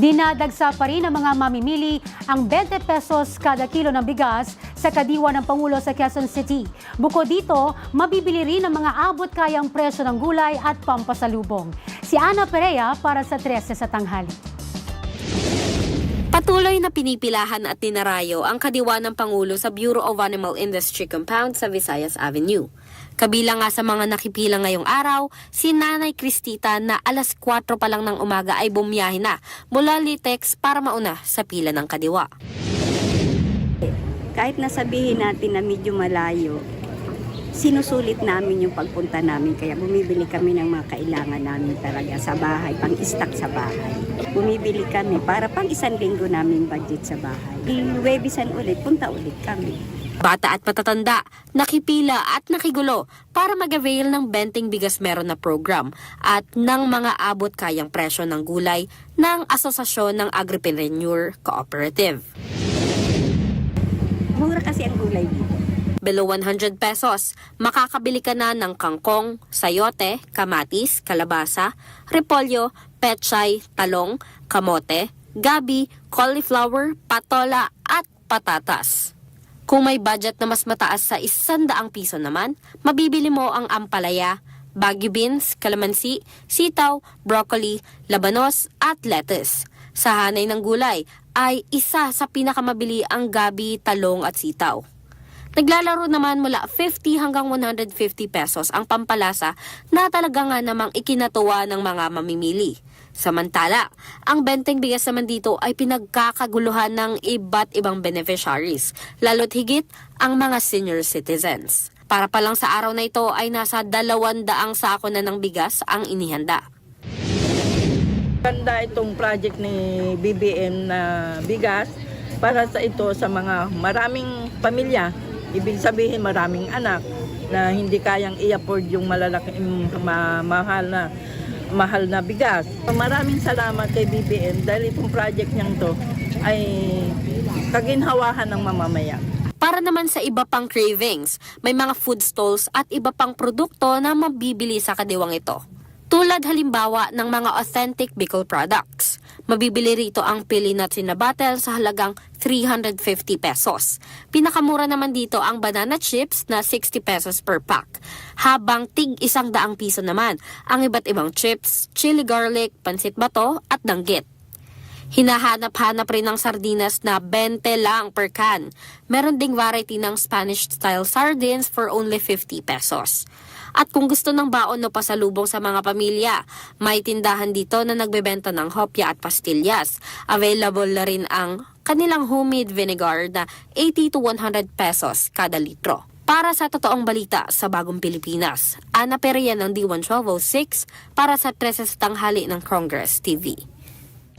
Dinadagsa pa rin ng mga mamimili ang 20 pesos kada kilo ng bigas sa kadiwa ng Pangulo sa Quezon City. Bukod dito, mabibili rin ang mga abot kayang presyo ng gulay at pampasalubong. Si Ana Perea para sa 13 sa tanghali. Patuloy na pinipilahan at tinarayo ang kadiwa ng Pangulo sa Bureau of Animal Industry Compound sa Visayas Avenue. Kabilang nga sa mga nakipila ngayong araw, si Nanay Cristita na alas 4 pa lang ng umaga ay bumiyahe na mula Litex para mauna sa pila ng kadiwa. Kahit nasabihin natin na medyo malayo, sinusulit namin yung pagpunta namin. Kaya bumibili kami ng mga kailangan namin talaga sa bahay, pang-stock sa bahay. Bumibili kami para pang isang linggo namin budget sa bahay. Iwebisan ulit, punta ulit kami. Bata at matatanda, nakipila at nakigulo para mag-avail ng Benting Bigas Meron na program at ng mga abot kayang presyo ng gulay ng Asosasyon ng Agripreneur Cooperative. Mura kasi ang gulay dito. Below 100 pesos, makakabili ka na ng kangkong, sayote, kamatis, kalabasa, repolyo, pechay, talong, kamote, gabi, cauliflower, patola at patatas. Kung may budget na mas mataas sa 100 piso naman, mabibili mo ang ampalaya, bagu beans, kalamansi, sitaw, broccoli, labanos at lettuce. Sa hanay ng gulay ay isa sa pinakamabili ang gabi, talong at sitaw. Naglalaro naman mula 50 hanggang 150 pesos ang pampalasa na talaga nga namang ikinatuwa ng mga mamimili. Samantala, ang Benteng Bigas naman dito ay pinagkakaguluhan ng iba't ibang beneficiaries, lalo't higit ang mga senior citizens. Para pa lang sa araw na ito ay nasa 200 sako na ng bigas ang inihanda. Ganda itong project ni BBM na bigas para sa ito sa mga maraming pamilya. Ibig sabihin maraming anak na hindi kayang i-afford yung malalaking mahal na bigas. Maraming salamat kay BBM dahil itong project niyang to ay kaginhawahan ng mamamayan. Para naman sa iba pang cravings, may mga food stalls at iba pang produkto na mabibili sa kadiwang ito. Tulad halimbawa ng mga authentic Bicol products. Mabibili rito ang pili nuts in a bottle sa halagang 350 pesos. Pinakamura naman dito ang banana chips na 60 pesos per pack. Habang tig 100 piso naman ang iba't ibang chips, chili garlic, pansit bato at danggit. Hinahanap-hanap rin ng sardinas na 20 lang per can. Meron ding variety ng Spanish-style sardines for only 50 pesos. At kung gusto ng baon o pasalubong sa mga pamilya, may tindahan dito na nagbebenta ng hopya at pastillas. Available na rin ang kanilang homemade vinegar na 80 to 100 pesos kada litro. Para sa totoong balita sa Bagong Pilipinas, Ana Perea ng D1 1206 para sa 13 sa tanghali ng Congress TV.